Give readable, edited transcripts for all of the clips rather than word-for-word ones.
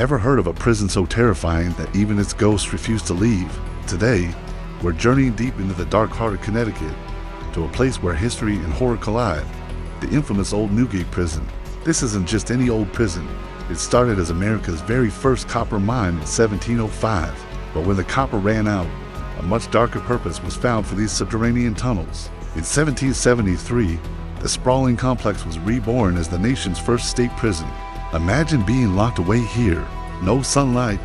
Ever heard of a prison so terrifying that even its ghosts refuse to leave? Today, we're journeying deep into the dark heart of Connecticut, to a place where history and horror collide, the infamous Old Newgate Prison. This isn't just any old prison. It started as America's very first copper mine in 1705. But when the copper ran out, a much darker purpose was found for these subterranean tunnels. In 1773, the sprawling complex was reborn as the nation's first state prison. Imagine being locked away here. No sunlight,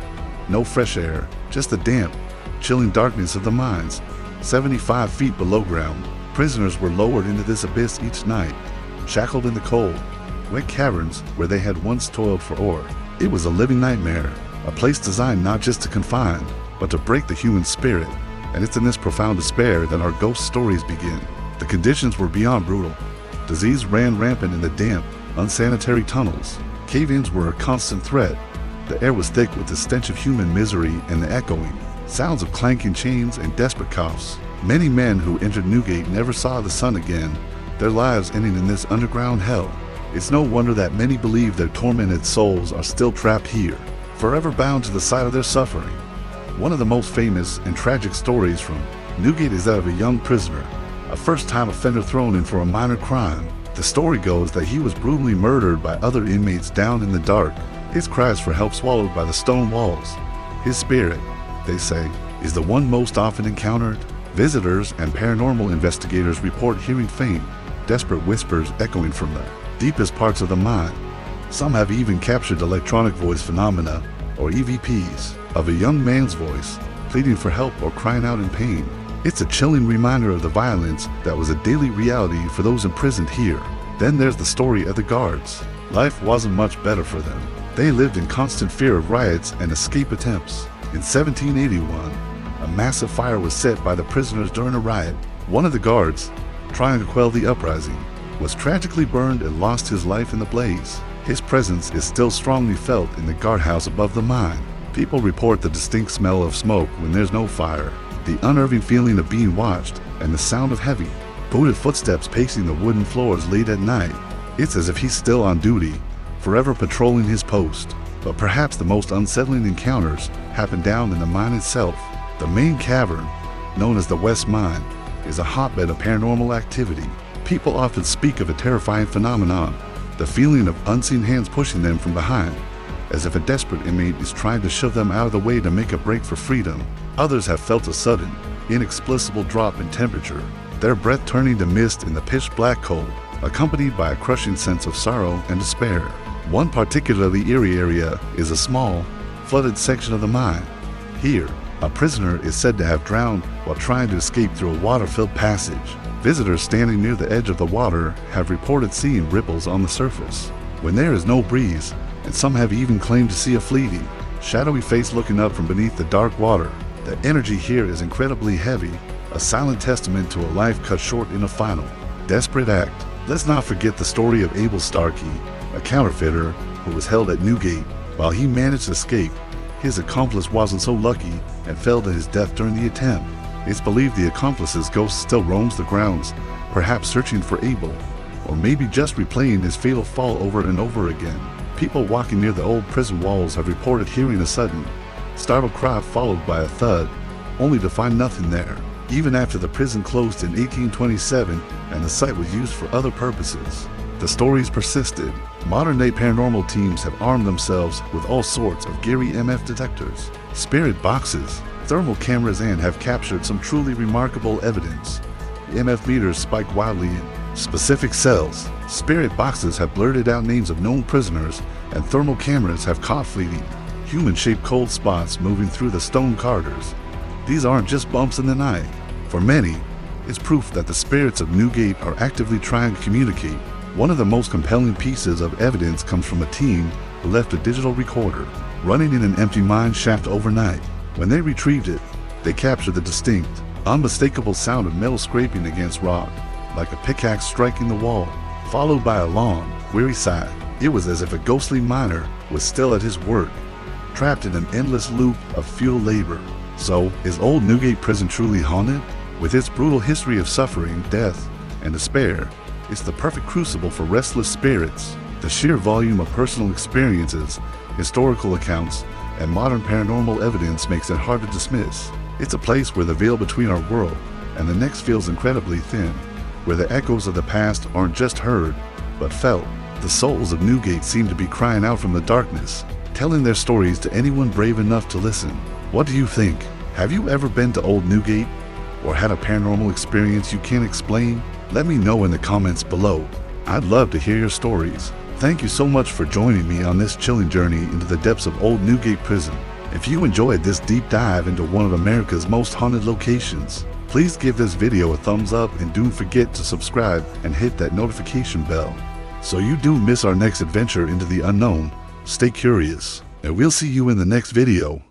no fresh air, just the damp, chilling darkness of the mines. 75 feet below ground, prisoners were lowered into this abyss each night, shackled in the cold, wet caverns where they had once toiled for ore. It was a living nightmare, a place designed not just to confine, but to break the human spirit. And it's in this profound despair that our ghost stories begin. The conditions were beyond brutal. Disease ran rampant in the damp, unsanitary tunnels. Cave-ins were a constant threat. The air was thick with the stench of human misery and the echoing sounds of clanking chains and desperate coughs. Many men who entered Newgate never saw the sun again, their lives ending in this underground hell. It's no wonder that many believe their tormented souls are still trapped here, forever bound to the site of their suffering. One of the most famous and tragic stories from Newgate is that of a young prisoner, a first-time offender thrown in for a minor crime. The story goes that he was brutally murdered by other inmates down in the dark, his cries for help swallowed by the stone walls. His spirit, they say, is the one most often encountered. Visitors and paranormal investigators report hearing faint, desperate whispers echoing from the deepest parts of the mine. Some have even captured electronic voice phenomena, or EVPs, of a young man's voice, pleading for help or crying out in pain. It's a chilling reminder of the violence that was a daily reality for those imprisoned here. Then there's the story of the guards. Life wasn't much better for them. They lived in constant fear of riots and escape attempts. In 1781, a massive fire was set by the prisoners during a riot. One of the guards, trying to quell the uprising, was tragically burned and lost his life in the blaze. His presence is still strongly felt in the guardhouse above the mine. People report the distinct smell of smoke when there's no fire, the unnerving feeling of being watched, and the sound of heavy, booted footsteps pacing the wooden floors late at night. It's as if he's still on duty, forever patrolling his post. But perhaps the most unsettling encounters happen down in the mine itself. The main cavern, known as the West Mine, is a hotbed of paranormal activity. People often speak of a terrifying phenomenon, the feeling of unseen hands pushing them from behind, as if a desperate inmate is trying to shove them out of the way to make a break for freedom. Others have felt a sudden, inexplicable drop in temperature, their breath turning to mist in the pitch-black cold, accompanied by a crushing sense of sorrow and despair. One particularly eerie area is a small, flooded section of the mine. Here, a prisoner is said to have drowned while trying to escape through a water-filled passage. Visitors standing near the edge of the water have reported seeing ripples on the surface when there is no breeze, and some have even claimed to see a fleeting, shadowy face looking up from beneath the dark water. The energy here is incredibly heavy, a silent testament to a life cut short in a final, desperate act. Let's not forget the story of Abel Starkey, a counterfeiter who was held at Newgate. While he managed to escape, his accomplice wasn't so lucky and fell to his death during the attempt. It's believed the accomplice's ghost still roams the grounds, perhaps searching for Abel, or maybe just replaying his fatal fall over and over again. People walking near the old prison walls have reported hearing a sudden, startled cry followed by a thud, only to find nothing there, even after the prison closed in 1827 and the site was used for other purposes. The stories persisted. Modern-day paranormal teams have armed themselves with all sorts of Gary MF detectors, spirit boxes, thermal cameras, and have captured some truly remarkable evidence. The MF meters spike wildly in specific cells. Spirit boxes have blurted out names of known prisoners, and thermal cameras have caught fleeting, human-shaped cold spots moving through the stone corridors. These aren't just bumps in the night. For many, it's proof that the spirits of Newgate are actively trying to communicate. One of the most compelling pieces of evidence comes from a team who left a digital recorder running in an empty mine shaft overnight. When they retrieved it, they captured the distinct, unmistakable sound of metal scraping against rock, like a pickaxe striking the wall, followed by a long, weary sigh. It was as if a ghostly miner was still at his work, trapped in an endless loop of futile labor. So, is Old Newgate Prison truly haunted? With its brutal history of suffering, death, and despair, it's the perfect crucible for restless spirits. The sheer volume of personal experiences historical accounts, and modern paranormal evidence makes it hard to dismiss. It's a place where the veil between our world and the next feels incredibly thin, where the echoes of the past aren't just heard, but felt. The souls of Newgate seem to be crying out from the darkness, telling their stories to anyone brave enough to listen. What do you think? Have you ever been to Old Newgate? Or had a paranormal experience you can't explain? Let me know in the comments below. I'd love to hear your stories. Thank you so much for joining me on this chilling journey into the depths of Old Newgate Prison. If you enjoyed this deep dive into one of America's most haunted locations, please give this video a thumbs up and don't forget to subscribe and hit that notification bell so you don't miss our next adventure into the unknown. Stay curious, and we'll see you in the next video.